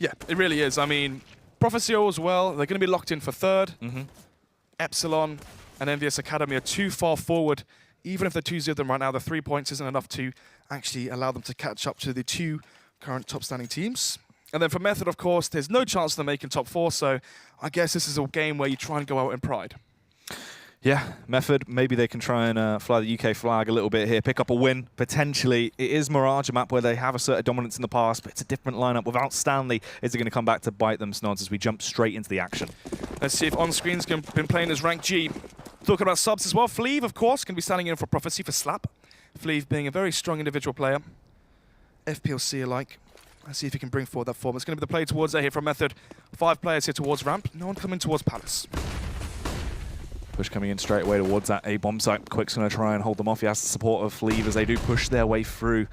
Yeah, it really is. I mean, Prophecy as well, they're going to be locked in for third. Epsilon and Envious Academy are too far forward. Even if they're 2-0 them right now, the 3 points isn't enough to actually allow them to catch up to the two current top standing teams. And then for Method, of course, there's no chance of them making top 4, so I guess this is a game where you try and go out in pride. Yeah, Method, maybe they can try and fly the UK flag a little bit here, pick up a win, potentially. It is Mirage, a map where they have asserted dominance in the past, but it's a different lineup. Without Stanley, is it going to come back to bite them, Snods, as we jump straight into the action? Let's see if On-Screen's been playing as Rank G. Talking about subs as well, Fleeve, of course, can be standing in for Prophecy for Slap. Fleeve being a very strong individual player. FPLC alike. Let's see if he can bring forward that form. It's going to be the play towards A here from Method. 5 players here towards Ramp, no one coming towards Palace. Push coming in straight away towards that A bomb site. Quick's going to try and hold them off. He has the support of Fleeve as they do push their way through.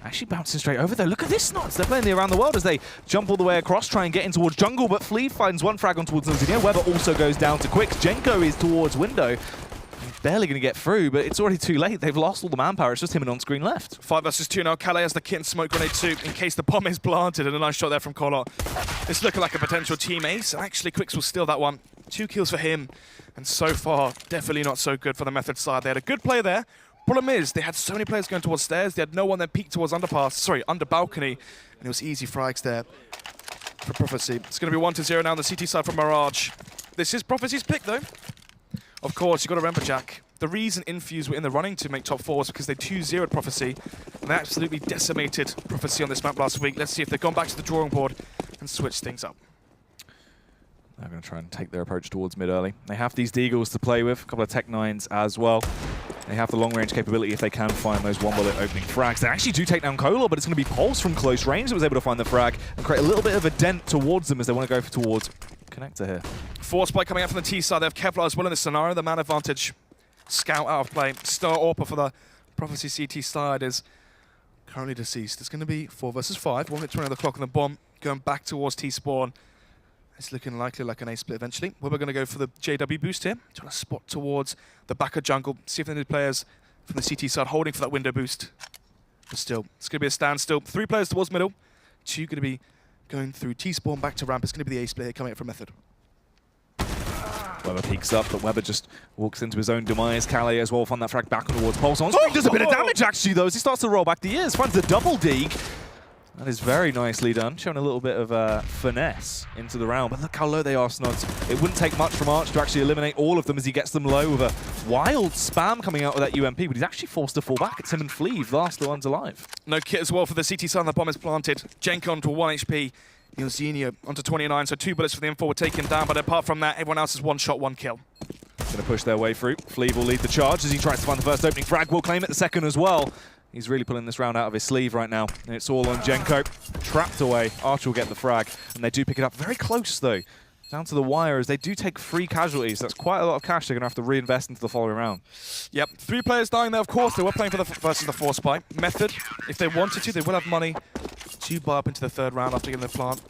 Actually bouncing straight over there. Look at this, Snots. They're playing the around the world as they jump all the way across, try and get in towards jungle, but Fleeve finds one frag on towards Nozino. Weber also goes down to Quicks. Jenko is towards window. He's barely going to get through, but it's already too late. They've lost all the manpower. It's just him and On-Screen left. 5 versus 2 now. Calais has the kit and smoke grenade too, in case the bomb is planted, and a nice shot there from Collar. It's looking like a potential team ace, and actually Quicks will steal that one. 2 kills for him, and so far, definitely not so good for the Method side. They had a good play there. Problem is, they had so many players going towards stairs, they had no one that peeked towards under balcony, and it was easy frags there for Prophecy. It's going to be 1-0 now on the CT side for Mirage. This is Prophecy's pick, though. Of course, you've got to remember, Jack, the reason Infuse were in the running to make top 4 was because they 2-0'd Prophecy, and they absolutely decimated Prophecy on this map last week. Let's see if they've gone back to the drawing board and switched things up. They're going to try and take their approach towards mid early. They have these Deagles to play with, a couple of Tech 9s as well. They have the long-range capability if they can find those one-bullet opening frags. They actually do take down Kolar, but it's going to be Pulse from close range that was able to find the frag and create a little bit of a dent towards them as they want to go towards Connector here. Force play coming out from the T side. They have Kevlar as well in this scenario. The man advantage. Scout out of play. Star Orpa for the Prophecy CT side is currently deceased. It's going to be 4 versus 5. 1 minute 20 on the clock on the bomb. Going back towards T-spawn. It's looking likely like an A split eventually. We're going to go for the JW boost here. Trying to spot towards the back of jungle. See if any players from the CT side holding for that window boost. But still, it's going to be a standstill. 3 players towards middle. 2 going to be going through T-spawn back to ramp. It's going to be the A split here coming out from Method. Weber peeks up, but Weber just walks into his own demise. Calais as well found that frag back towards Pulse. On-Screen does a bit of damage actually though as he starts to roll back the ears. Finds the double deeg. That is very nicely done, showing a little bit of finesse into the round. But look how low they are, Snods. It wouldn't take much from Arch to actually eliminate all of them as he gets them low with a wild spam coming out with that UMP, but he's actually forced to fall back. It's him and Fleeve, last the ones alive. No kit as well for the CT side, the bomb is planted. Jenko onto 1 HP. Nilzinho onto 29, so 2 bullets for the info were taken down, but apart from that, everyone else is 1 shot, 1 kill. Going to push their way through. Fleeve will lead the charge as he tries to find the first opening frag. Will claim it the second as well. He's really pulling this round out of his sleeve right now. And it's all on Jenko. Trapped away. Archer will get the frag. And they do pick it up very close, though. Down to the wire as they do take 3 casualties. That's quite a lot of cash they're going to have to reinvest into the following round. Yep, 3 players dying there, of course. They were playing for the versus the Force Spy. Method, if they wanted to, they will have money to buy up into the 3rd round after getting the plant.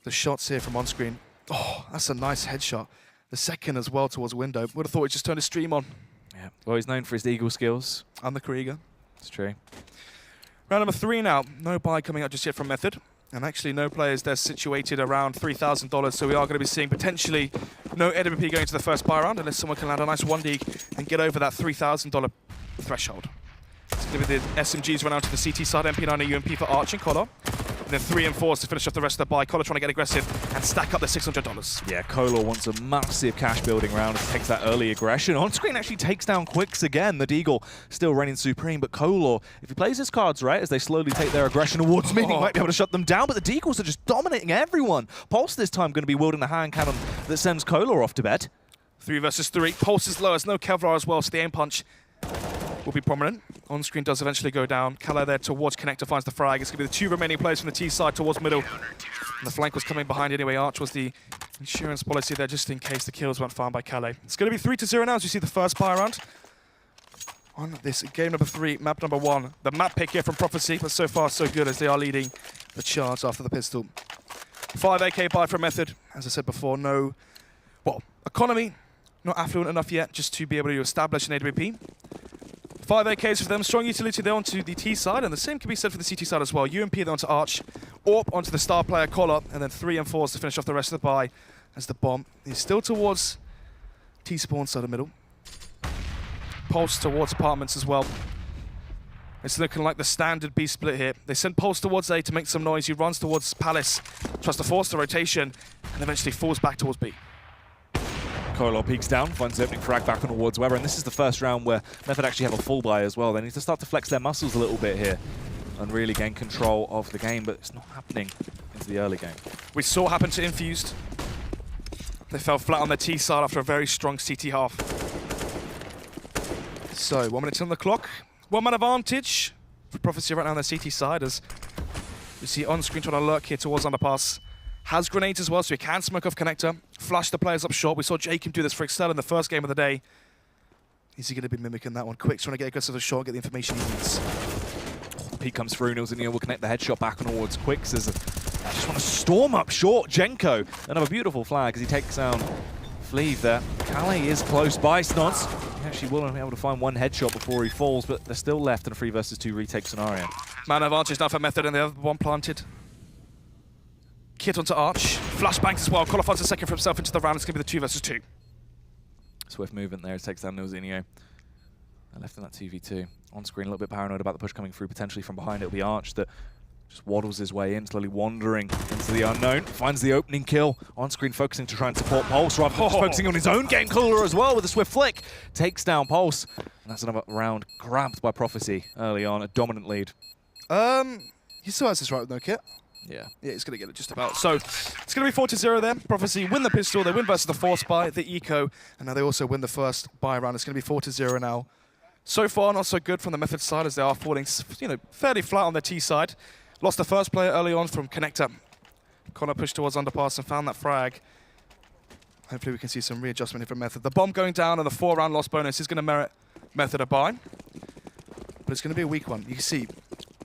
The shots here from On-Screen. Oh, that's a nice headshot. The second as well towards window. Would have thought he just turned his stream on. Yeah, well, he's known for his Eagle skills. And the Krieger. It's true. Round number 3 now. No buy coming out just yet from Method. And actually no players there situated around $3,000. So we are going to be seeing potentially no AWP going to the first buy round unless someone can land a nice 1D and get over that $3,000 threshold. It's going to be the SMGs run out to the CT side. MP9 and UMP for Arch and Collar. And then 3 and 4 to finish off the rest of the buy. Collar trying to get aggressive and stack up the $600. Yeah, Kolar wants a massive cash building round and takes that early aggression. On-Screen actually takes down Quicks again. The Deagle still reigning supreme, but Kolar, if he plays his cards right, as they slowly take their aggression towards mid, he might be able to shut them down, but the Deagles are just dominating everyone. Pulse this time going to be wielding the hand cannon that sends Kolar off to bed. 3 versus 3. Pulse is low. There's no Kevlar as well, so the aim punch will be prominent. On-Screen does eventually go down. Calais there towards Connector finds the frag. It's going to be the 2 remaining players from the T side towards middle. And the flank was coming behind anyway. Arch was the insurance policy there just in case the kills weren't found by Calais. It's going to be 3-0 now as you see the first buy round. On this game number 3, map number 1. The map pick here from Prophecy, but so far so good as they are leading the charge after the pistol. 5 AK buy from Method. As I said before, no, well, economy, not affluent enough yet just to be able to establish an AWP. 5 5 AKs for them. Strong utility there onto the T side, and the same can be said for the CT side as well. UMP there onto Arch, Orp onto the star player Collar, and then 3 and 4s to finish off the rest of the buy as the bomb is still towards T-spawn side of middle. Pulse towards apartments as well. It's looking like the standard B split here. They send Pulse towards A to make some noise. He runs towards Palace, tries to force the rotation, and eventually falls back towards B. Kolar peeks down, finds the opening frag back on towards Weber, and this is the first round where Method actually have a full buy as well. They need to start to flex their muscles a little bit here and really gain control of the game, but it's not happening into the early game. We saw happen to Infused. They fell flat on their T side after a very strong CT half. So, 1 minute on the clock. 1 man advantage for Prophecy right now on their CT side as you see on screen trying to lurk here towards underpass. Has grenades as well, so he can smoke off connector. Flash the players up short. We saw Jacob do this for Excel in the first game of the day. Is he going to be mimicking that one? Quick's trying to get aggressive to short, get the information he needs. The peek comes through, Nilzinho will connect the headshot back on towards Quicks as I just want to storm up short. Jenko, another beautiful flag as he takes down Fleeve there. Calais is close by, Snods. He actually will be able to find one headshot before he falls, but they're still left in a 3 versus 2 retake scenario. Man advantage now for Method and the other one planted. Kit onto Arch. Flashbangs as well. Qualifies a second for himself into the round. It's going to be the 2 versus 2. Swift movement there. It takes down Nilzinho. Left in that 2v2. On screen, a little bit paranoid about the push coming through potentially from behind. It'll be Arch that just waddles his way in, slowly wandering into the unknown. Finds the opening kill. On screen, focusing to try and support Pulse rather than just focusing on his own game. Kolar as well with a swift flick. Takes down Pulse. And that's another round grabbed by Prophecy early on. A dominant lead. He still has this right with no kit. Yeah. Yeah, he's going to get it just about. So it's going to be 4-0 there. Prophecy win the pistol. They win versus the force buy, the eco, and now they also win the first buy round. It's going to be 4-0 now. So far, not so good from the Method side as they are falling, fairly flat on their T side. Lost the first player early on from Connector. Connor pushed towards underpass and found that frag. Hopefully we can see some readjustment here from Method. The bomb going down and the 4-round loss bonus is going to merit Method a buy. But it's going to be a weak one. You can see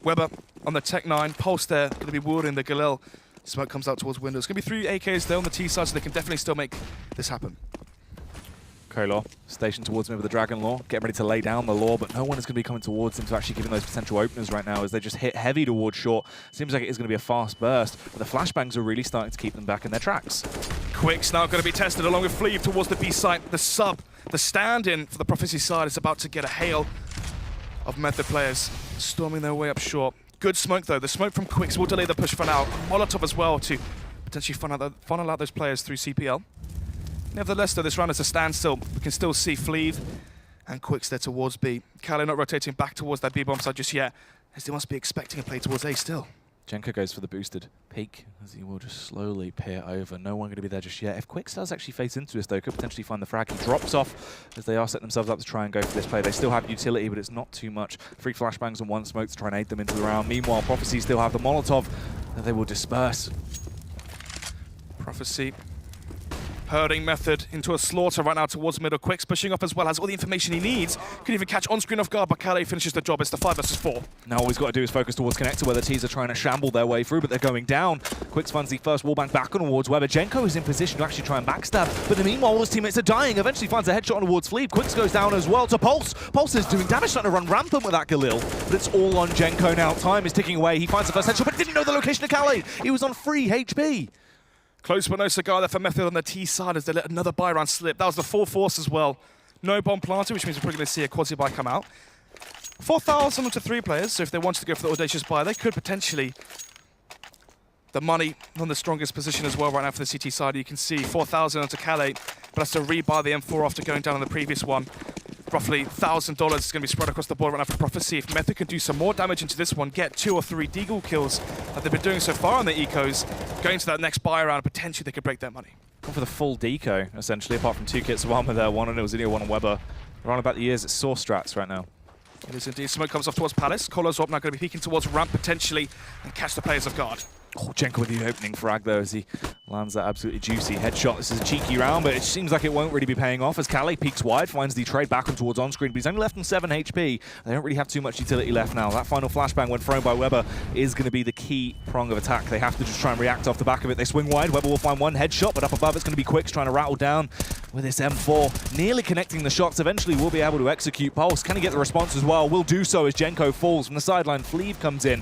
Weber on the Tech 9, Pulse there, going to be wielding the Galil. Smoke comes out towards windows. It's going to be 3 AKs there on the T side, so they can definitely still make this happen. Kolar stationed towards me with the Dragon Law, getting ready to lay down the Law, but no one is going to be coming towards him to actually give him those potential openers right now as they just hit heavy towards short. Seems like it is going to be a fast burst, but the flashbangs are really starting to keep them back in their tracks. Quick's now going to be tested along with Fleeve towards the B site. The sub, the stand-in for the Prophecy side is about to get a hail of Method players storming their way up short. Good smoke though. The smoke from Quicks will delay the push for now. Molotov as well to potentially funnel out those players through CPL. Nevertheless though, this round is a standstill. We can still see Fleeve and Quicks there towards B. Calais not rotating back towards that B-bomb side just yet, as they must be expecting a play towards A still. Jenko goes for the boosted peek as he will just slowly peer over. No one going to be there just yet. If Quicks does actually face into this though, could potentially find the frag. He drops off as they are setting themselves up to try and go for this play. They still have utility, but it's not too much. 3 flashbangs and 1 smoke to try and aid them into the round. Meanwhile, Prophecy still have the Molotov that they will disperse. Prophecy herding Method into a slaughter right now towards middle. Quicks pushing up as well, has all the information he needs. Could even catch on screen off guard, but Calais finishes the job. It's the 5 versus 4. Now all he's got to do is focus towards Connector, where the T's are trying to shamble their way through, but they're going down. Quicks finds the first wallbang back on towards Weber. Jenko is in position to actually try and backstab, but meanwhile all his teammates are dying. Eventually finds a headshot on towards Fleeve. Quicks goes down as well to Pulse. Pulse is doing damage, trying to run rampant with that Galil, but it's all on Jenko now. Time is ticking away. He finds the first headshot, but didn't know the location of Calais. He was on 3 HP. Close but no cigar there for Method on the T side as they let another buy round slip. That was the full force as well. No bomb planted, which means we're probably going to see a quasi buy come out. 4,000 onto 3 players, so if they wanted to go for the audacious buy, they could potentially. The money on the strongest position as well right now for the CT side. You can see 4,000 onto Calais, but has to rebuy the M4 after going down on the previous one. Roughly $1,000 is going to be spread across the board right now for Prophecy. If Method can do some more damage into this one, get 2 or 3 deagle kills that they've been doing so far on the ecos, going to that next buy round, potentially they could break their money. Gone for the full deco, essentially, apart from 2 kits, one with one on Nilzinho, one on Weber. Around about the years, it's Source strats right now. It is indeed. Smoke comes off towards Palace. Collar's up now going to be peeking towards ramp potentially and catch the players off guard. Oh, Jenko with the opening frag though as he lands that absolutely juicy headshot. This is a cheeky round, but it seems like it won't really be paying off as Calais peeks wide, finds the trade back on towards on-screen, but he's only left on 7 HP. They don't really have too much utility left now. That final flashbang when thrown by Weber is going to be the key prong of attack. They have to just try and react off the back of it. They swing wide. Weber will find one headshot, but up above it's going to be Quicks trying to rattle down with this M4, nearly connecting the shots. Eventually we'll be able to execute. Pulse, can he get the response as well? Will do so as Jenko falls from the sideline. Fleeve comes in.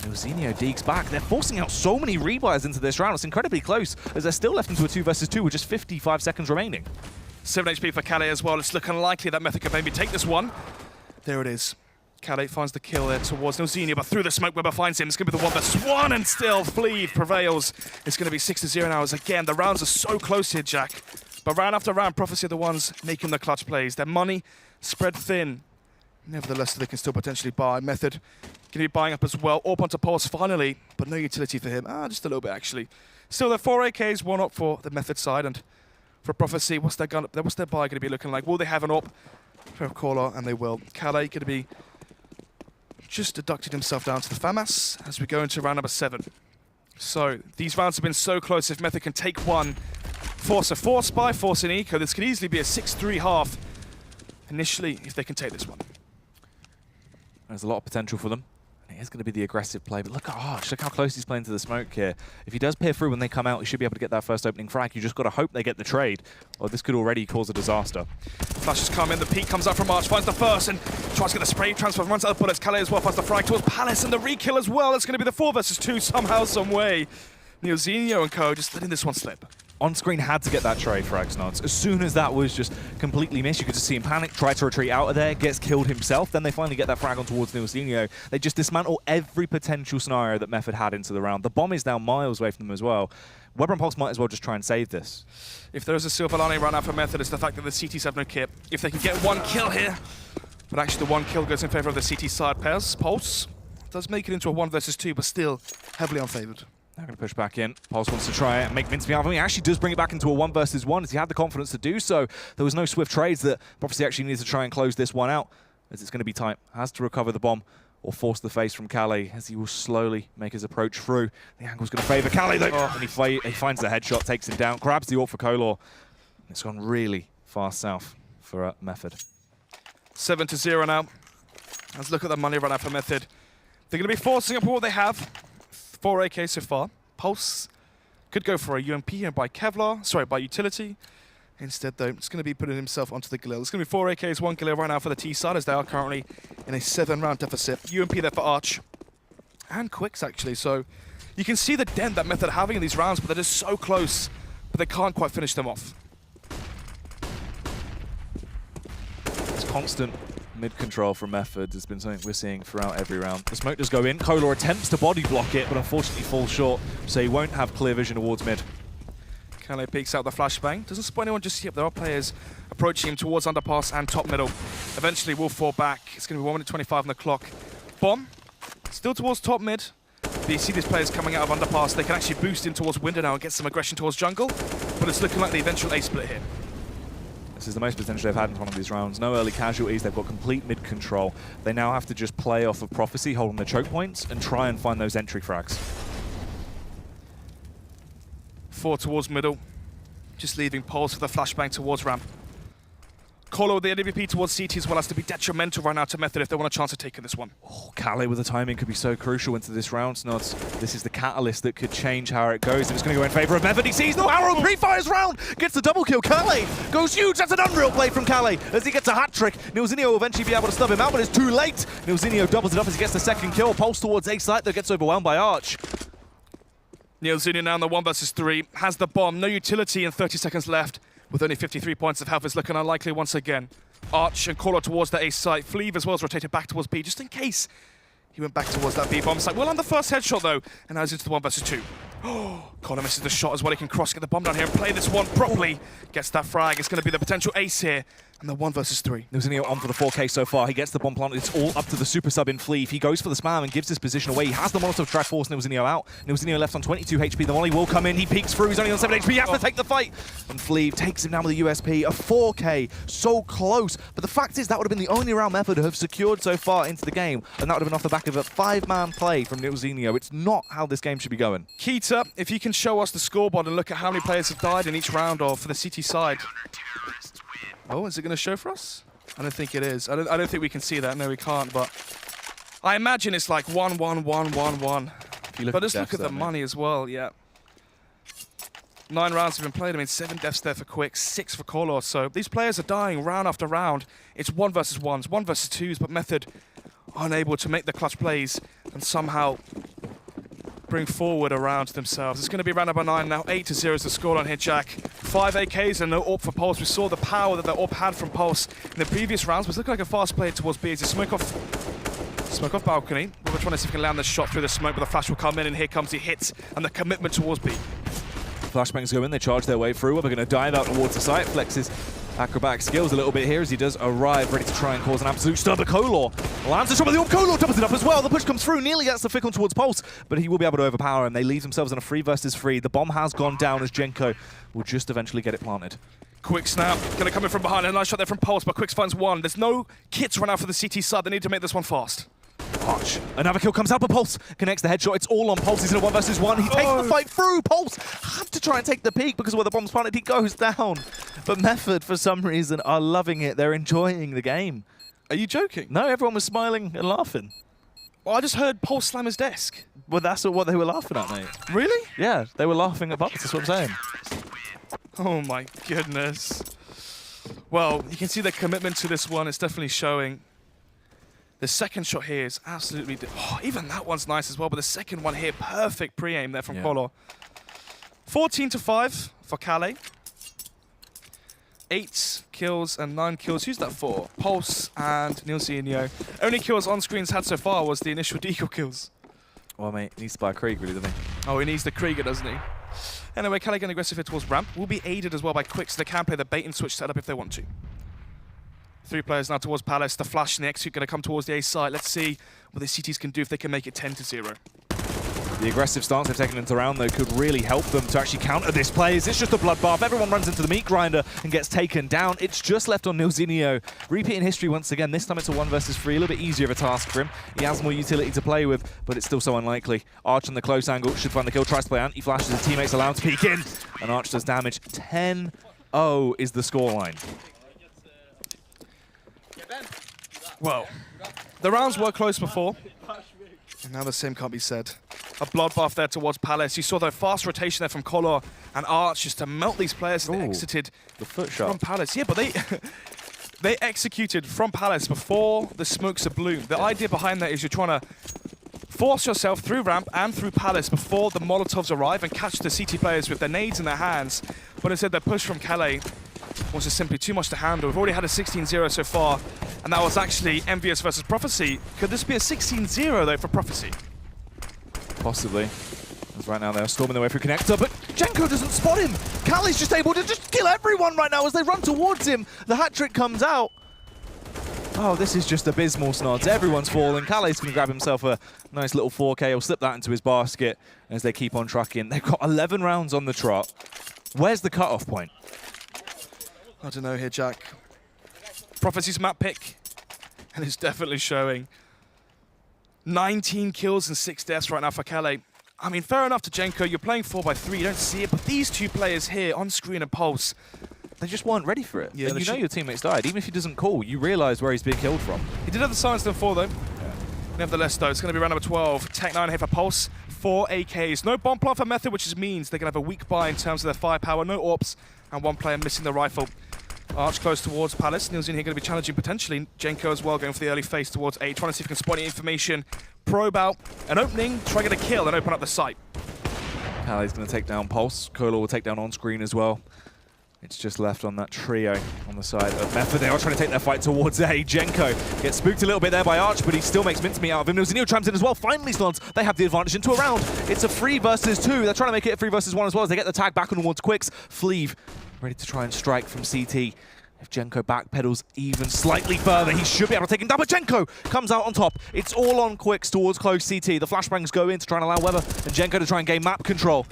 Neuzinho deeks back. They're forcing out so many rebuys into this round. It's incredibly close as they're still left into a 2 versus 2 with just 55 seconds remaining. 7 HP for Calais as well. It's looking unlikely that Method could maybe take this one. There it is. Calais finds the kill there towards Neuzinho, but through the smoke, Weber finds him. It's going to be the 1 versus 1, and still Fleeve prevails. It's going to be 6-0 now. As again, the rounds are so close here, Jack. But round after round, Prophecy are the ones making the clutch plays. Their money spread thin. Nevertheless, they can still potentially buy. Method going to be buying up as well. Orp onto Pulse finally, but no utility for him. Just a little bit, actually. Still, the 4 AKs, 1 up for the Method side, and for Prophecy, what's their buy going to be looking like? Will they have an AWP for a caller? And they will. Calais going to be just deducted himself down to the FAMAS as we go into round number 7. So these rounds have been so close. If Method can take one, force a force buy, force an eco, this could easily be a 6-3 half initially if they can take this one. There's a lot of potential for them. It is going to be the aggressive play, but look at Arch. Look how close he's playing to the smoke here. If he does peer through when they come out, he should be able to get that first opening frag. You just got to hope they get the trade, or this could already cause a disaster. Flashes come in, the peek comes out from Arch, finds the first, and tries to get the spray transfer, runs out of bullets. Calais as well finds the frag towards Palace, and the re-kill as well. It's going to be the 4 versus 2 somehow, some way. Neuzinho and co just letting this one slip. On screen had to get that trade for Axnods. As soon as that was just completely missed, you could just see him panic, try to retreat out of there, gets killed himself. Then they finally get that frag on towards Neuzinho. They just dismantle every potential scenario that Method had into the round. The bomb is now miles away from them as well. Weber and Pulse might as well just try and save this. If there is a silver lining right now for Method, it's the fact that the CTs have no kit. If they can get 1 kill here, but actually the 1 kill goes in favor of the CT side pairs. Pulse does make it into a 1 versus 2, but still heavily unfavored. They're going to push back in. Pulse wants to try and make mincemeat out of him. He actually does bring it back into a 1 versus 1 as he had the confidence to do so. There was no swift trades that Prophecy actually needs to try and close this one out as it's going to be tight. Has to recover the bomb or force the face from Calais as he will slowly make his approach through. The angle's going to favour Calais though. And he finds the headshot, takes him down, grabs the AWP for Color. It's gone really far south for Method. 7-0 now. Let's look at the money right now for Method. They're going to be forcing up what they have. 4 AK so far. Pulse could go for a UMP and buy Kevlar, sorry, buy utility. Instead, though, it's going to be putting himself onto the Galil. It's going to be 4 AKs, 1 Galil right now for the T side, as they are currently in a 7-round deficit. UMP there for Arch. And Quicks, actually. So you can see the dent that Method are having in these rounds, but they're just so close, but they can't quite finish them off. It's constant mid-control from Method has been something we're seeing throughout every round. The smoke does go in. Kolar attempts to body block it, but unfortunately falls short, so he won't have clear vision towards mid. Calais peeks out the flashbang. Doesn't spot anyone just yet. There are players approaching him towards underpass and top middle. Eventually will fall back. It's going to be 1 minute 25 on the clock. Bomb, still towards top mid. But you see these players coming out of underpass. They can actually boost in towards window now and get some aggression towards jungle. But it's looking like the eventual A split here. This is the most potential they've had in one of these rounds. No early casualties, they've got complete mid-control. They now have to just play off of Prophecy, holding the choke points, and try and find those entry frags. 4 towards middle, just leaving Pulse for the flashbang towards ramp. Colo with the NWP towards CT as well has to be detrimental right now to Method if they want a chance of taking this one. Oh, Calais with the timing could be so crucial into this round, Snods. This is the catalyst that could change how it goes, and it's going to go in favor of Method. He sees no arrow, pre-fires round, gets the double kill. Calais goes huge. That's an unreal play from Calais as he gets a hat-trick. Neuzinho will eventually be able to snub him out, but it's too late. Neuzinho doubles it up as he gets the second kill. Pulse towards A site, that gets overwhelmed by Arch. Neuzinho now in the 1 versus 3, has the bomb, no utility and 30 seconds left. With only 53 points of health, is looking unlikely once again. Arch and Caller towards the A site. Fleeve as well is rotated back towards B, just in case he went back towards that B bomb site. Well on the first headshot though, and now he's into the 1 versus 2. Caller misses the shot as well. He can cross, get the bomb down here and play this one properly. Gets that frag. It's going to be the potential ace here. And the 1 versus 3. Neuzinho on for the 4K so far. He gets the bomb planted. It's all up to the super sub in Fleeve. He goes for the spam and gives his position away. He has the Molotov track force Neuzinho out. Neuzinho left on 22 HP. The molly will come in. He peeks through. He's only on 7 HP. He has to take the fight. And Fleeve takes him down with a USP. A 4K. So close. But the fact is that would have been the only round Method to have secured so far into the game. And that would have been off the back of a 5-man play from Neuzinho. It's not how this game should be going. Keita, if you can show us the scoreboard and look at how many players have died in each round for the CT side. Oh, is it going to show for us? I don't think it is. I don't think we can see that. No, we can't. But I imagine it's like 1-1-1-1-1. But just look at the money as well. Yeah. 9 rounds have been played. I mean, 7 deaths there for Quick, 6 for Color. So these players are dying round after round. It's 1 versus 1s, 1 versus 2s, but Method unable to make the clutch plays and somehow bring forward a round to themselves. It's going to be round number 9 now. 8-0 is the scoreline here, Jack. 5 AKs and no AWP for Pulse. We saw the power that the AWP had from Pulse in the previous rounds. Was looking like a fast play towards B. It's a smoke off balcony. We're trying to see if we can land the shot through the smoke, but the flash will come in, and here comes the hit and the commitment towards B. Flashbangs go in, they charge their way through. We're going to dive out towards the site. Flex's acrobatic skills a little bit here as he does arrive, ready to try and cause an absolute stir. But Kolor lands the shot with the AWP. Kolor doubles it up as well. The push comes through. Nearly gets the flick on towards Pulse, but he will be able to overpower him. They leave themselves in a 3 versus 3. The bomb has gone down as Jenko will just eventually get it planted. Quick snap, gonna come in from behind. A nice shot there from Pulse, but Quicks finds one. There's no kits run out for the CT side. They need to make this one fast. Arch. Another kill comes out, but Pulse connects the headshot. It's all on Pulse. He's in a 1 versus 1. He takes the fight through. Pulse had to try and take the peak because where the bomb's planted, he goes down. But Method, for some reason, are loving it. They're enjoying the game. Are you joking? No, everyone was smiling and laughing. Well, I just heard Pulse slam his desk. Well, that's what they were laughing at, mate. Really? Yeah, they were laughing at Pulse. That's what I'm saying. Oh my goodness. Well, you can see the commitment to this one is definitely showing. The second shot here is absolutely... even that one's nice as well, but the second one here, perfect pre-aim there from Kolor. 14-5 for Calais. 8 kills and 9 kills. Who's that for? Pulse and Nilzinho. Only kills on screens had so far was the initial deagle kills. Well, mate, he needs to buy a Krieg, really, doesn't he? Oh, he needs the Krieger, doesn't he? Anyway, Calais going aggressive here towards ramp. Will be aided as well by Quick, so they can play the bait and switch setup if they want to. 3 players now towards Palace. The flash and the execute going to come towards the A side. Let's see what the CTs can do if they can make it 10-0. The aggressive stance they've taken into round, though, could really help them to actually counter this play. It's just a bloodbath. Everyone runs into the meat grinder and gets taken down. It's just left on Nilzinho. Repeating history once again. This time it's a 1 versus 3. A little bit easier of a task for him. He has more utility to play with, but it's still so unlikely. Arch on the close angle should find the kill. Tries to play anti-flash. His teammates allowed to peek in. And Arch does damage. 10-0 is the scoreline. Well, the rounds were close before, and now the same can't be said. A bloodbath there towards Palace. You saw the fast rotation there from Kolor and Arch just to melt these players that exited the foot shot from Palace. Yeah, but they executed from Palace before the smokes are bloomed. The idea behind that is you're trying to force yourself through ramp and through Palace before the Molotovs arrive and catch the CT players with their nades in their hands. But instead, their push from Calais was just simply too much to handle. We've already had a 16-0 so far, and that was actually Envious versus Prophecy. Could this be a 16-0 though for Prophecy? Possibly. As right now they're storming their way through connector, but Jenko doesn't spot him. Callie's just able to just kill everyone right now as they run towards him. The hat trick comes out. Oh, this is just abysmal, Snods. Everyone's falling. Callie's going to grab himself a nice little 4K. He'll slip that into his basket as they keep on trucking. They've got 11 rounds on the trot. Where's the cutoff point? I don't know here, Jack. Prophecy's map pick, and it's definitely showing. 19 kills and 6 deaths right now for Calais. I mean, fair enough to Jenko. You're playing 4x3, you don't see it, but these 2 players here on screen and Pulse, they just weren't ready for it. Yeah, and you know your teammates died. Even if he doesn't call, you realise where he's being killed from. He did have the silence then 4 though. Nevertheless though, it's going to be round number 12. Tech 9 here for Pulse. 4 AKs. No bomb plant for Method, which means they're going to have a weak buy in terms of their firepower. No AWPs, and 1 player missing the rifle. Arch close towards Palace. Nilzinho here going to be challenging potentially. Jenko as well going for the early face towards A. Trying to see if he can spot any information. Probe out an opening, try to get a kill and open up the site. Callie's going to take down Pulse. Kolor will take down on screen as well. It's just left on that trio on the side of Method. They are trying to take their fight towards A. Jenko gets spooked a little bit there by Arch, but he still makes mincemeat out of him. Nilzinho trams in as well. Finally, Snods, they have the advantage into a round. It's a 3 versus 2. They're trying to make it a 3 versus 1 as well as they get the tag back on towards Quicks. Fleeve ready to try and strike from CT. If Jenko backpedals even slightly further, he should be able to take him down, but Jenko comes out on top. It's all on Quicks towards close CT. The flashbangs go in to try and allow Weber and Jenko to try and gain map control.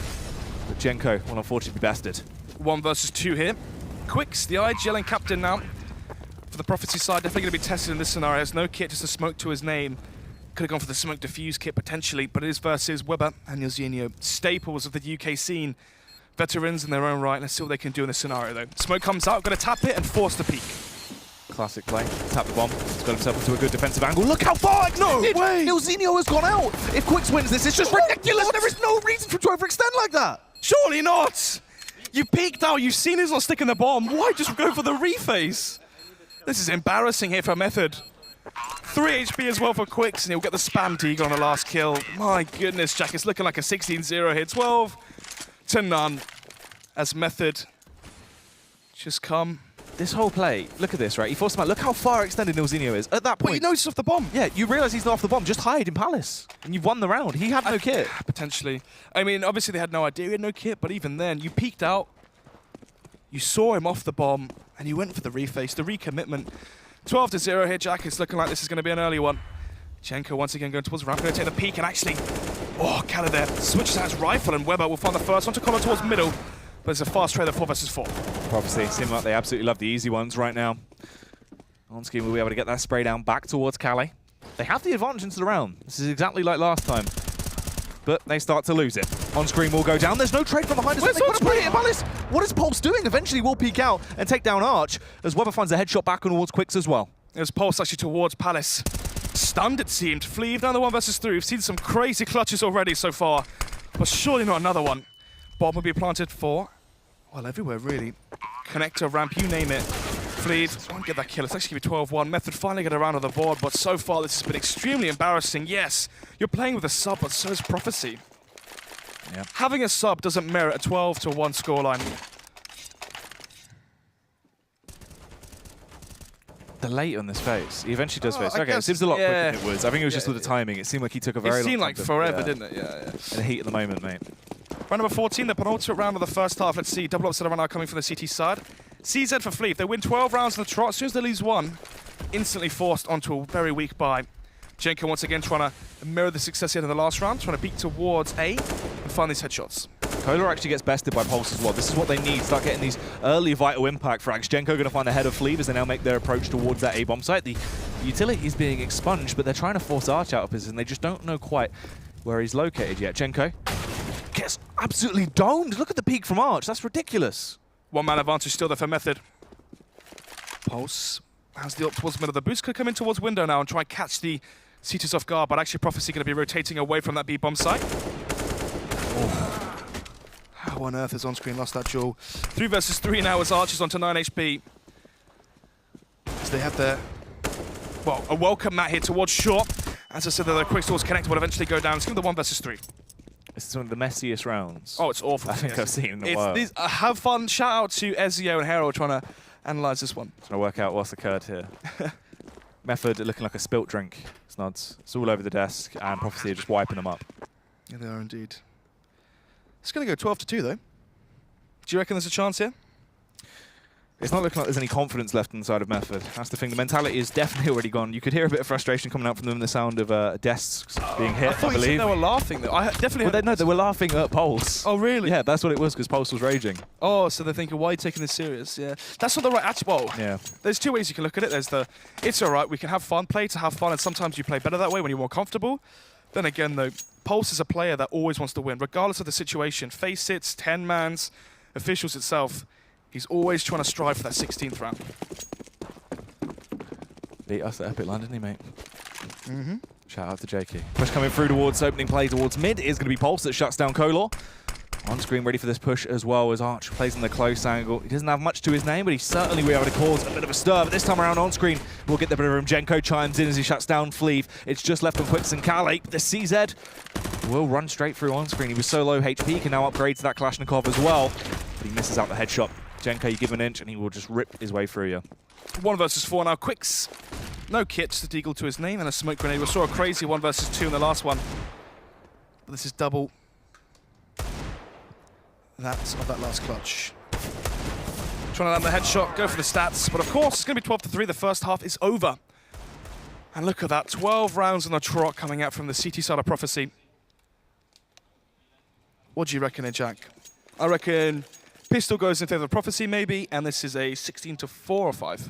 But Jenko will unfortunately be bested. 1 versus 2 here. Quicks, the IGL captain now. For the Prophecy side, definitely going to be tested in this scenario. There's no kit, just a smoke to his name. Could have gone for the smoke diffuse kit potentially, but it is versus Weber and Nilzinho. Staples of the UK scene. Veterans in their own right. Let's see what they can do in this scenario though. Smoke comes out, going to tap it and force the peak. Classic play. Tap the bomb. He's got himself into a good defensive angle. Look how far extended! No way! Nilzinho has gone out. If Quicks wins this, it's just ridiculous. There is no reason for him to overextend like that. Surely not! You peeked out, you've seen he's not sticking the bomb. Why just go for the reface? This is embarrassing here for Method. 3 HP as well for Quicks, and he'll get the spam deagle on the last kill. My goodness, Jack, it's looking like a 16-0 here. 12-0 as Method just come. This whole play, look at this, right? He forced him out. Look how far extended Nilzinho is. At that point, Well, you know he's off the bomb. yeah, you realise he's not off the bomb. Just hide in Palace, and you've won the round. He had no kit. Potentially. I mean, obviously they had no idea he had no kit, but even then, you peeked out, you saw him off the bomb, and you went for the reface, the recommitment. 12-0 here, Jack. It's looking like this is going to be an early one. Jenko once again going towards the ramp, going to take the peek, and actually, Kala there switches out his rifle, and Weber will find the first one to Collar towards middle. But it's a fast trade of 4 versus 4. Prophecy seem like they absolutely love the easy ones right now. On-screen will be able to get that spray down back towards Calais. They have the advantage into the round. This is exactly like last time. But they start to lose it. On-screen will go down. There's no trade from behind us. They put a play in Palace. What is Pulse doing? Eventually we'll peek out and take down Arch as Weber finds a headshot back towards Quicks as well. There's Pulse actually towards Palace. Stunned, it seemed. Fleeve down the 1 versus 3. We've seen some crazy clutches already so far, but surely not another one. Bomb will be planted for, well, everywhere really. Connector, ramp, you name it. Fleeve won't get that kill. It's actually going to be 12-1. Method finally get around on the board, but so far this has been extremely embarrassing. Yes, you're playing with a sub, but so is Prophecy. Yeah. Having a sub doesn't merit a 12-1 scoreline. The late on this face. He eventually does face. I Okay, it guess, seems a lot quicker yeah. than it was. I think it was just with the timing. It seemed like he took a very long time. It seemed like to- forever, yeah. didn't it? Yeah. In the heat of the moment, mate. Round number 14, the penultimate round of the first half. Let's see, double upset right now coming from the CT side. CZ for Fleet. They win 12 rounds in the trot. As soon as they lose one, instantly forced onto a very weak buy. Jenko once again trying to mirror the success he had in the last round, trying to peek towards A and find these headshots. Kohler actually gets bested by Pulse as well. This is what they need. Start getting these early vital impact frags. Jenko going to find the head of Fleet as they now make their approach towards that A-bomb site. The utility is being expunged, but they're trying to force Arch out of position. They just don't know quite where he's located yet. Jenko gets absolutely domed. Look at the peak from Arch. That's ridiculous. 1-man advantage still there for Method. Pulse has the up towards middle. The boost could come in towards window now and try and catch the CTs off guard, but actually Prophecy going to be rotating away from that B-bomb site. How on earth has on-screen lost that duel? 3 versus 3 now as Arch is onto 9 HP. As they have their, well, a welcome mat here towards short. As I said, the quick stores connect will eventually go down. It's going to be the 1 versus 3. This is one of the messiest rounds. Oh, it's awful. I think I've seen in a while. Have fun. Shout out to Ezio and Harold trying to analyze this one. Trying to work out what's occurred here. Method looking like a spilt drink. Snods. It's all over the desk, and Prophecy are just wiping them up. Yeah, they are indeed. It's going to go 12-2 though. Do you reckon there's a chance here? It's not looking like there's any confidence left inside of Method. That's the thing. The mentality is definitely already gone. You could hear a bit of frustration coming out from them in the sound of desks being hit, I you said believe. they were laughing though. I definitely Well, no, they were laughing at Pulse. Oh, really? Yeah, that's what it was, because Pulse was raging. Oh, so they're thinking, why are you taking this serious? Yeah. That's not the right attitude. Well, Yeah. there's 2 ways you can look at it. There's the, it's all right, we can have fun, play to have fun, and sometimes you play better that way when you're more comfortable. Then again, though, Pulse is a player that always wants to win, regardless of the situation. Face hits, 10-mans, officials itself. He's always trying to strive for that 16th round. Beat us at Epic Land, didn't he, mate? Mm-hmm. Shout out to Jakey. Push coming through towards opening play towards mid is going to be Pulse that shuts down Kolor. On screen ready for this push as well as Arch plays in the close angle. He doesn't have much to his name, but he certainly will be able to cause a bit of a stir. But this time around on screen, we'll get the bit of him. Jenko chimes in as he shuts down Fleeve. It's just left on Quicks and Calais. The CZ will run straight through on screen. He was so low HP, he can now upgrade to that Kalashnikov as well. But he misses out the headshot. Jenko, you give an inch and he will just rip his way through you. 1 versus 4 now. Quicks, no kit, just a deagle to his name and a smoke grenade. We saw a crazy 1 versus 2 in the last one. But this is double that of that last clutch. Trying to land the headshot, go for the stats. But of course, it's going to be 12-3. The first half is over. And look at that, 12 rounds on the trot coming out from the CT side of Prophecy. What do you reckon here, Jack? I reckon pistol goes in favor of Prophecy maybe, and this is a 16-4 or 5.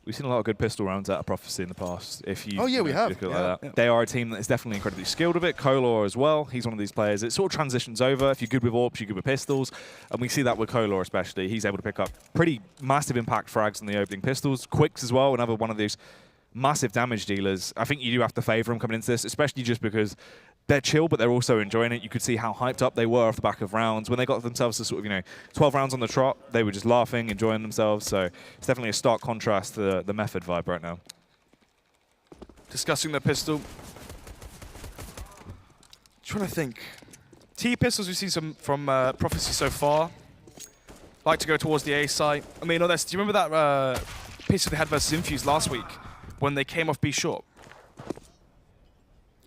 We've seen a lot of good pistol rounds out of Prophecy in the past. If you, Oh, yeah, we have. look at it Yeah, like that. yeah. They are a team that is definitely incredibly skilled with it. Kolor as well. He's one of these players. It sort of transitions over. If you're good with AWPs, you're good with pistols. And we see that with Kolor especially. He's able to pick up pretty massive impact frags on the opening pistols. Quicks as well, another one of these massive damage dealers. I think you do have to favour him coming into this, especially just because they're chill, but they're also enjoying it. You could see how hyped up they were off the back of rounds. When they got themselves to sort of, you know, 12 rounds on the trot, they were just laughing, enjoying themselves. So it's definitely a stark contrast to the Method vibe right now. Discussing the pistol. Trying to think. T pistols we've seen some from Prophecy so far. Like to go towards the A site. I mean, do you remember that pistol they had versus Infuse last week when they came off B short?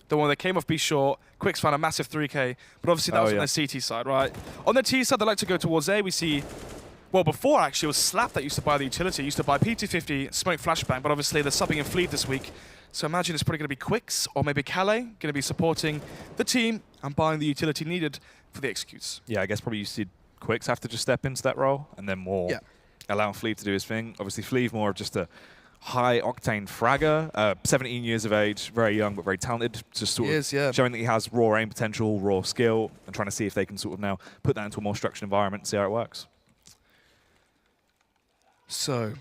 The one that came off B short, Quicks found a massive 3K, but obviously that was on their CT side, right? On the T side, they like to go towards A. We see, well, before actually, it was Slap that used to buy the utility. Used to buy P250, Smoke Flashbang, but obviously they're subbing in Fleet this week. So imagine it's probably going to be Quicks or maybe Calais going to be supporting the team and buying the utility needed for the executes. Yeah, I guess probably you see Quicks have to just step into that role and then more allow Fleet to do his thing. Obviously, Fleet more of just a high-octane fragger, 17 years of age, very young but very talented, just sort of showing that he has raw aim potential, raw skill, and trying to see if they can sort of now put that into a more structured environment and see how it works. So,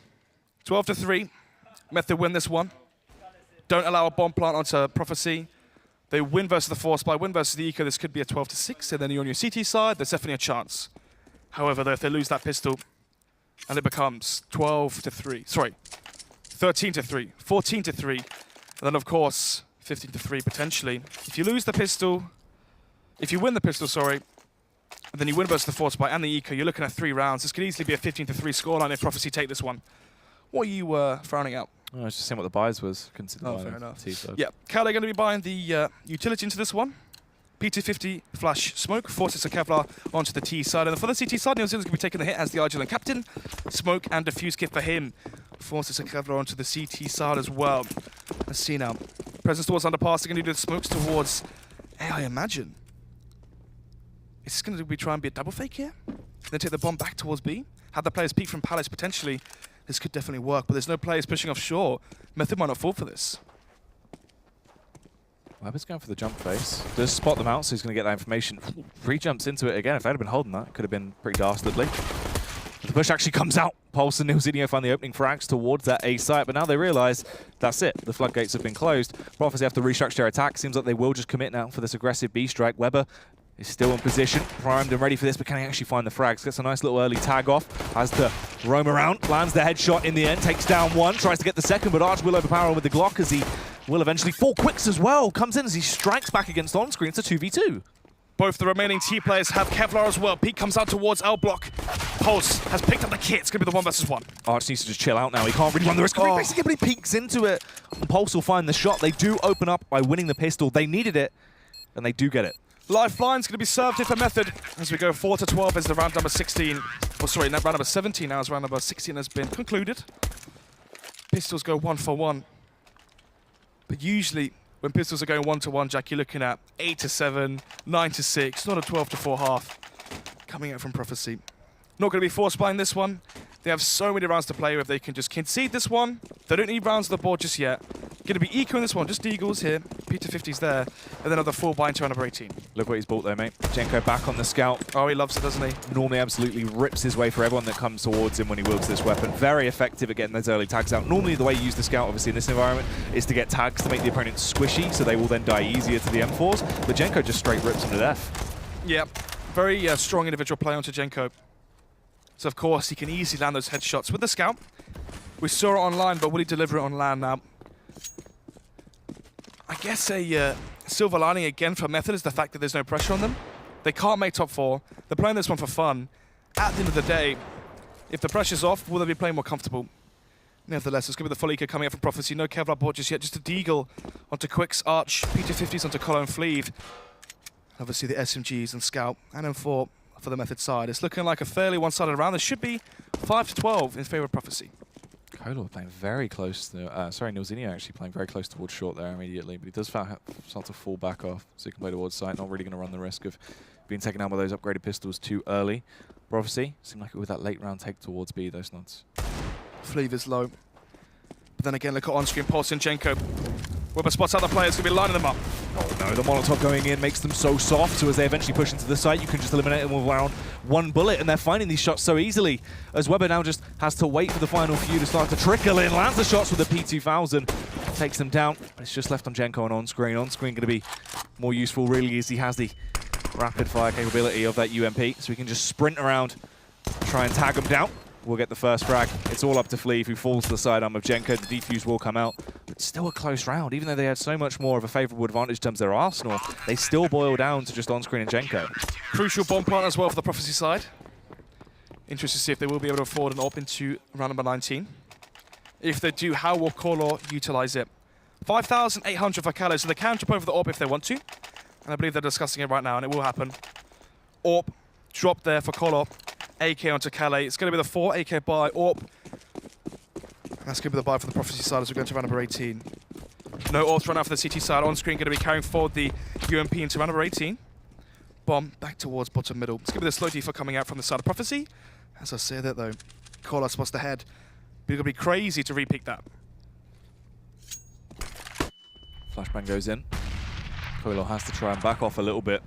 12-3, Method win this one. Don't allow a bomb plant onto Prophecy. They win versus the Force Spy, win versus the Eco. This could be a 12-6, and then you're on your CT side, there's definitely a chance. However, though, if they lose that pistol, and it becomes 12-3, sorry, 13-3, 14-3, and then of course 15-3 potentially. If you lose the pistol, if you win the pistol, sorry, and then you win versus the Force Spy and the Eco, you're looking at 3 rounds. This could easily be a 15-3 scoreline if Prophecy take this one. What are you frowning out? I was just seeing what the buys was considered. Oh, fair enough. Yeah, Calais going to be buying the utility into this one. P250 Flash Smoke forces a Kevlar onto the T side. And for the CT side, Neil Zealand's going to be taking the hit as the Argentine captain. Smoke and Diffuse kit for him. Forces a Kevlar onto the CT side as well. Let's see now. Presence towards underpass. They're going to do the smokes towards A, I imagine. Is this going to be try and be a double fake here? Then take the bomb back towards B. Have the players peek from Palace potentially. This could definitely work, but there's no players pushing offshore. Method might not fall for this. Webber's going for the jump face. Does spot them out, so he's going to get that information. Free jumps into it again. If they'd have been holding that, it could have been pretty dastardly. But the push actually comes out. Pulse and Nilzinho find the opening frags towards that A site, but now they realise that's it. The floodgates have been closed. Prophecy have to restructure their attack. Seems like they will just commit now for this aggressive B strike. Webber is still in position, primed and ready for this, but can he actually find the frags? Gets a nice little early tag off, has to roam around, lands the headshot in the end, takes down one, tries to get the second, but Arch will overpower him with the Glock as he will eventually fall. Quicks as well, comes in as he strikes back against on-screen. It's a 2v2. Both the remaining T players have Kevlar as well. Pete comes out towards L block. Pulse has picked up the kit. It's going to be the 1v1. Arch needs to just chill out now. He can't really run the risk of basically, but he peeks into it. Pulse will find the shot. They do open up by winning the pistol. They needed it, and they do get it. Lifeline's going to be served here for Method as we go 4-12 as the round number 16. Oh, sorry, round number 17 now as round number 16 has been concluded. Pistols go 1-for-1. But usually, when pistols are going 1-to-1, Jack, you're looking at 8-7, 9-6, not a 12-to-4 half coming out from Prophecy. Not going to be force buying this one. They have so many rounds to play with. They can just concede this one. They don't need rounds on the board just yet. Going to be eco in this one, just Eagles here. P250's there. And then another full buy into round number 18. Look what he's bought there, mate. Jenko back on the scout. Oh, he loves it, doesn't he? Normally absolutely rips his way for everyone that comes towards him when he wields this weapon. Very effective at getting those early tags out. Normally the way you use the scout, obviously in this environment, is to get tags to make the opponent squishy, so they will then die easier to the M4s. But Jenko just straight rips him to death. Yeah, very strong individual play onto Jenko. So of course he can easily land those headshots with the scout. We saw it online, but will he deliver it on land now? I guess a silver lining again for Method is the fact that there's no pressure on them. They can't make top 4. They're playing this one for fun. At the end of the day, if the pressure's off, will they be playing more comfortable? Nevertheless, it's going to be the full eco coming up from Prophecy. No Kevlar bought just yet, just a Deagle onto Quicks, Arch, P250s onto Colo and Fleeve. Obviously the SMGs and Scout and M4 for the Method side. It's looking like a fairly one-sided round. There should be 5-12 in favor of Prophecy. Kolo playing very close to, sorry, Nilzinho actually playing very close towards short there immediately, but he does start to fall back off, so he can play towards side. Not really going to run the risk of being taken out by those upgraded pistols too early. Prophecy seemed like it with that late round take towards B, those nuts. Fleeve is low. But then again, look at on-screen Pulse and Jenko. Webber spots out the players, going to be lining them up. Oh no, the Molotov going in makes them so soft, so as they eventually push into the site, you can just eliminate them with around one bullet, and they're finding these shots so easily, as Webber now just has to wait for the final few to start to trickle in, lands the shots with the P2000. takes them down, but it's just left on Jenko and on-screen. On-screen going to be more useful, really, as he has the rapid-fire capability of that UMP, so we can just sprint around, try and tag him down. We'll get the first frag. It's all up to Fleeve, who falls to the sidearm of Jenko. The defuse will come out, but still a close round. Even though they had so much more of a favourable advantage in terms of their arsenal, they still boil down to just on-screen and Jenko. Crucial bomb plant as well for the Prophecy side. Interested to see if they will be able to afford an AWP into round number 19. If they do, how will Color utilize it? 5,800 for Kalo, so they can jump over the AWP if they want to. And I believe they're discussing it right now, and it will happen. AWP, drop there for Color. AK onto Calais. It's going to be the 4 AK buy. AWP. That's going to be the buy for the Prophecy side as we go into round number 18. No AWPs run out for the CT side. On screen, going to be carrying forward the UMP into round number 18. Bomb back towards bottom middle. It's going to be the slow default coming out from the side of Prophecy. As I say that though, Color spots the head. But it's going to be crazy to repeat that. Flashbang goes in. Koilo has to try and back off a little bit.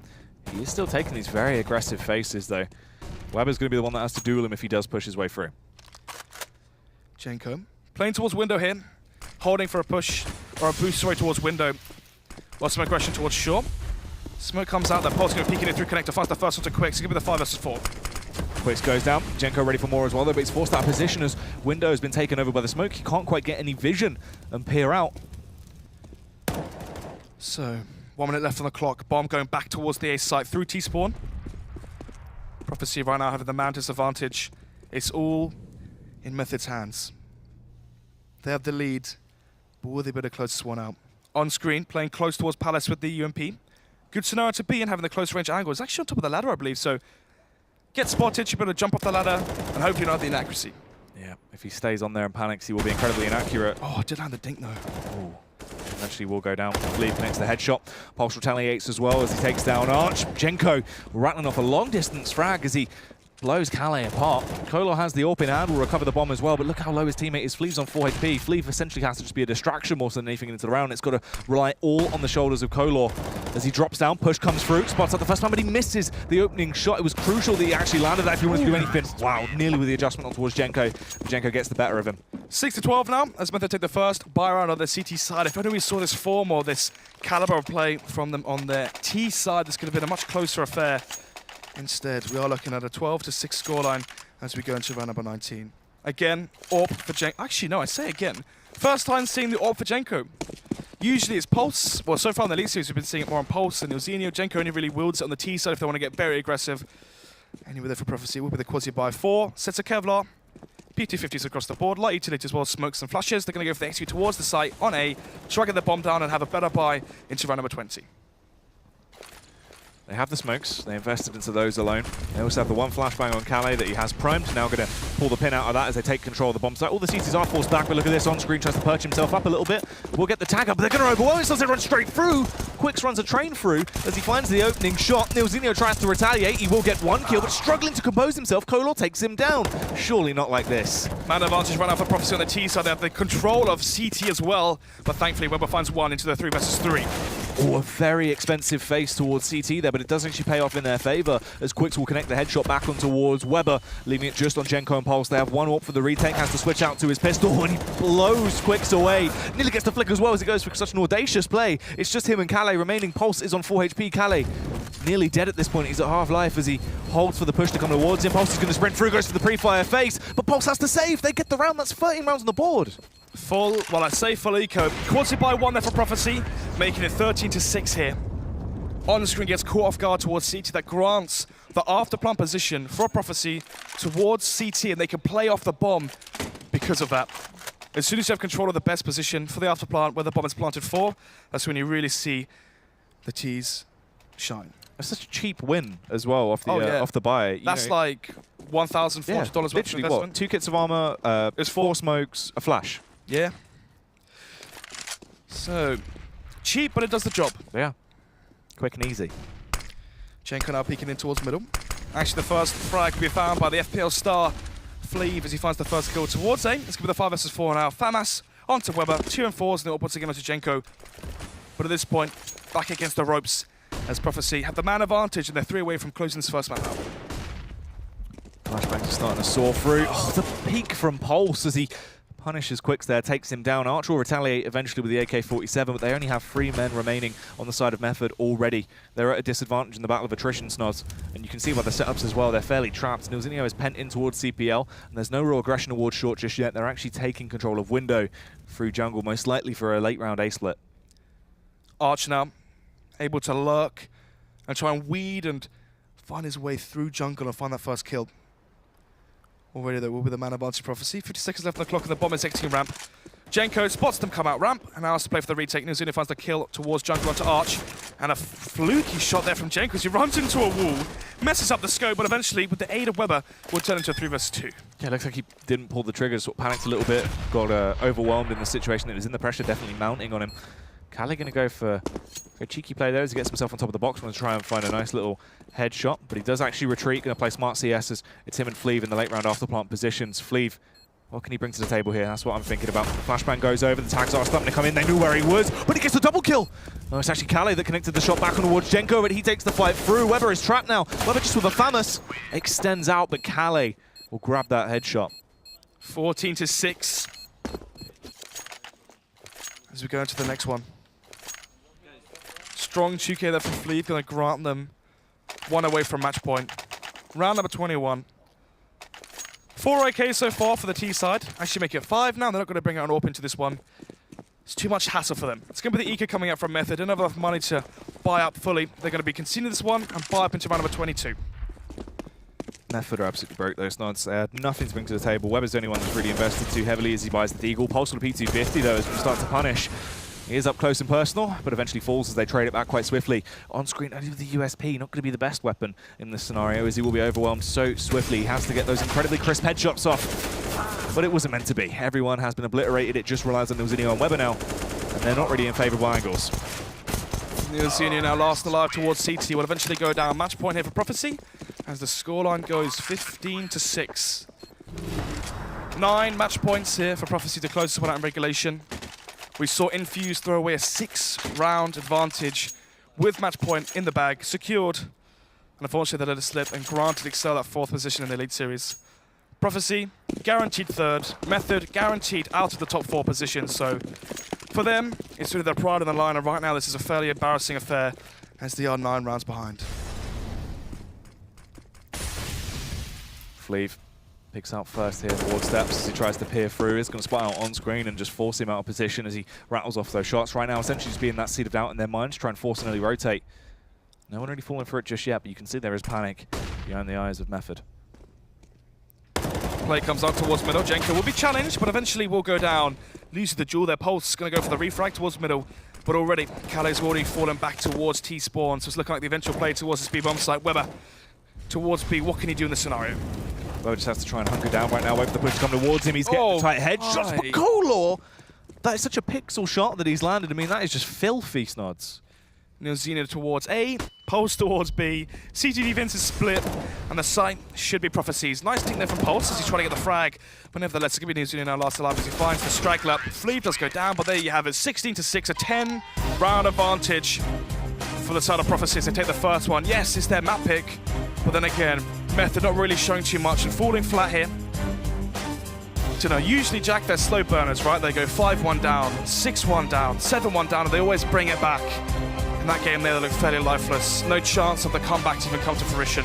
He is still taking these very aggressive faces though. Weber's going to be the one that has to duel him if he does push his way through. Jenko playing towards window here. Holding for a push, or a boost, sorry, towards window. Lots of aggression towards short. Smoke comes out, that Pulse going to peek in through connector, finds the first one to Quicks. It's going to be the 5 versus 4. Quicks goes down. Jenko ready for more as well though, but he's forced out of position as window has been taken over by the smoke. He can't quite get any vision and peer out. So, 1 minute left on the clock. Bomb going back towards the A site through T-spawn. Prophecy right now having the Mantis advantage. It's all in Method's hands. They have the lead, but will they be able to close this one out? On screen, playing close towards Palace with the UMP. Good scenario to be in, having the close range angle. It's actually on top of the ladder, I believe, so get spotted, should be able to jump off the ladder, and hopefully not the inaccuracy. Yeah, if he stays on there and panics, he will be incredibly inaccurate. Oh, I did land the dink though. Ooh. Eventually will go down. Fleeve connects the headshot. Pulse retaliates as well as he takes down Arch. Jenko rattling off a long distance frag as he blows Calais apart. Kolar has the AWP in hand, will recover the bomb as well, but look how low his teammate is. Fleeve's on 4 HP. Fleeve essentially has to just be a distraction more so than anything into the round. It's got to rely all on the shoulders of Kolar. As he drops down, push comes through, spots out the first time, but he misses the opening shot. It was crucial that he actually landed that if he wanted to do anything. Wow, nearly with the adjustment on towards Jenko. Jenko gets the better of him. 6-12 now, as Method take the first buy round on the CT side. If only we saw this form or this caliber of play from them on their T side, this could have been a much closer affair. Instead, we are looking at a 12-6 scoreline as we go into round number 19. Again, AWP for Jenko. Actually, no, I say again. First time seeing the AWP for Jenko. Usually it's Pulse. Well, so far in the League Series, we've been seeing it more on Pulse and Ilzinho. Jenko only really wields it on the T side if they want to get very aggressive. Anyway, there for Prophecy will be the quasi buy 4. Sets of Kevlar. P250s across the board. Light utility as well, smokes and flashes. They're going to go for the execute towards the site on A. Try to get the bomb down and have a better buy into round number 20. They have the smokes, they invested into those alone. They also have the one flashbang on Calais that he has primed. Now going to pull the pin out of that as they take control of the bomb site. All the CTs are forced back, but look at this on screen, tries to perch himself up a little bit. We'll get the tag up, but they're going to overwhelm himself. They run straight through. Quicks runs a train through as he finds the opening shot. Ilzinho tries to retaliate. He will get one kill, but struggling to compose himself. Kolar takes him down. Surely not like this. Man advantage run out for Prophecy on the T side. They have the control of CT as well, but thankfully Weber finds one into the 3 versus 3. Oh, a very expensive face towards CT there, but it does actually pay off in their favour as Quicks will connect the headshot back on towards Weber, leaving it just on Jenko and Pulse. They have one AWP for the retake, has to switch out to his pistol, and he blows Quicks away. Nearly gets the flick as well as he goes for such an audacious play. It's just him and Calais remaining. Pulse is on 4 HP. Calais nearly dead at this point. He's at half life as he holds for the push to come towards him. Pulse is going to sprint through, goes for the pre-fire face, but Pulse has to save. They get the round. That's 13 rounds on the board. Full, well, I say full eco. Quasi by 1 there for Prophecy, making it 13-6 here. On screen gets caught off guard towards CT. That grants the after plant position for Prophecy towards CT, and they can play off the bomb because of that. As soon as you have control of the best position for the after plant where the bomb is planted for, that's when you really see the T's shine. It's such a cheap win as well off the off the buy. That's like $1,400 worth of literally investment. what? 2 kits of armor, it's 4 smokes, a flash. Yeah. So, cheap, but it does the job. Yeah. Quick and easy. Jenko now peeking in towards middle. Actually, the first frag will be found by the FPL star Fleeve as he finds the first kill towards A. It's going to be the 5 versus 4 now. Famas onto Weber, 2 and 4s, and it all puts again onto Jenko. But at this point, back against the ropes as Prophecy have the man advantage, and they're 3 away from closing this first map out. Flashbangs are starting to soar through. Oh, the peak from Pulse as he punishes Quicks there, takes him down. Arch will retaliate eventually with the AK-47, but they only have 3 men remaining on the side of Method already. They're at a disadvantage in the battle of attrition, Snods. And you can see by the setups as well, they're fairly trapped. Nilzinho is pent in towards CPL, and there's no real aggression towards short just yet. They're actually taking control of window through jungle, most likely for a late round A-split. Arch now able to lurk and try and weed and find his way through jungle and find that first kill. Already there will be the man advantage Prophecy. 50 seconds left on the clock and the bomb is exiting ramp. Jenko spots them come out ramp and now has to play for the retake. Nilzinho finds the kill towards jungle onto Arch. And a fluky shot there from Jenko as he runs into a wall, messes up the scope, but eventually, with the aid of Weber, will turn into a 3 vs 2. Yeah, looks like he didn't pull the trigger, sort of panicked a little bit, got overwhelmed in the situation that was in, the pressure definitely mounting on him. Kali going to go for a cheeky play there as he gets himself on top of the box, wants to try and find a nice little headshot, but he does actually retreat, going to play smart CS as it's him and Fleeve in the late round afterplant positions. Fleeve, what can he bring to the table here? That's what I'm thinking about. Flashbang goes over, the tags are starting to come in, they knew where he was, but he gets the double kill! No, it's actually Kali that connected the shot back on towards Jenko, but he takes the fight through. Weber is trapped now. Weber just with a Famous extends out, but Kali will grab that headshot. 14-6. As we go into the next one. Strong 2K there from Fleet, going to grant them 1 away from match point. Round number 21. 4 AK so far for the T side. Actually make it 5 now. They're not going to bring out an AWP into this one. It's too much hassle for them. It's going to be the Eco coming out from Method. Don't have enough money to buy up fully. They're going to be conceding this one and buy up into round number 22. Method are absolutely broke those Snods. They had nothing to bring to the table. Weber's the only one that's really invested too heavily as he buys the Deagle. Pulse with a P250 though is going to start to punish. He is up close and personal, but eventually falls as they trade it back quite swiftly. On screen, only with the USP, not going to be the best weapon in this scenario, as he will be overwhelmed so swiftly. He has to get those incredibly crisp headshots off, but it wasn't meant to be. Everyone has been obliterated. It just relies on Nilzinho and Weber now, and they're not really in favourable angles. Nilzinho now last alive towards CT. Will eventually go down. Match point here for Prophecy, as the scoreline goes 15-6. 9 match points here for Prophecy to close this one out in regulation. We saw Infuse throw away a 6-round advantage with match point in the bag, secured. And unfortunately, they let it slip and granted Excel that 4th position in the Elite Series. Prophecy, guaranteed 3rd. Method, guaranteed out of the top 4 positions. So for them, it's really their pride on the line. And right now, this is a fairly embarrassing affair as they are 9 rounds behind. Fleeve picks out first here, forward steps as he tries to peer through. He's going to spot out on screen and just force him out of position as he rattles off those shots. Right now, essentially just being that seed of doubt in their minds, try and force an early rotate. No one really falling for it just yet, but you can see there is panic behind the eyes of Method. Play comes out towards middle. Jenko will be challenged, but eventually will go down. Loses the duel. Their Pulse is going to go for the refrag towards middle, but already, Kali's already fallen back towards T-spawn, so it's looking like the eventual play towards the B bomb site. Weber towards B. What can he do in this scenario? Weber just has to try and hunker down right now, wait for the push to come towards him. He's getting the tight headshots, but Kolor! That is such a pixel shot that he's landed. I mean, that is just filthy, Snods. Nilzinho towards A, Pulse towards B. CT defense is split, and the site should be Prophecies. Nice thing there from Pulse as he's trying to get the frag, but nevertheless, it's going to be Nilzinho now last alive as he finds the straggler. Fleeve does go down, but there you have it. 16-6, a 10-round advantage for the side of Prophecies. They take the first one. Yes, it's their map pick, but then again, Method not really showing too much and falling flat here. So no, usually Jack, they're slow burners, right? They go 5-1 down, 6-1 down, 7-1 down, and they always bring it back. In that game there, they look fairly lifeless. No chance of the comeback to even come to fruition.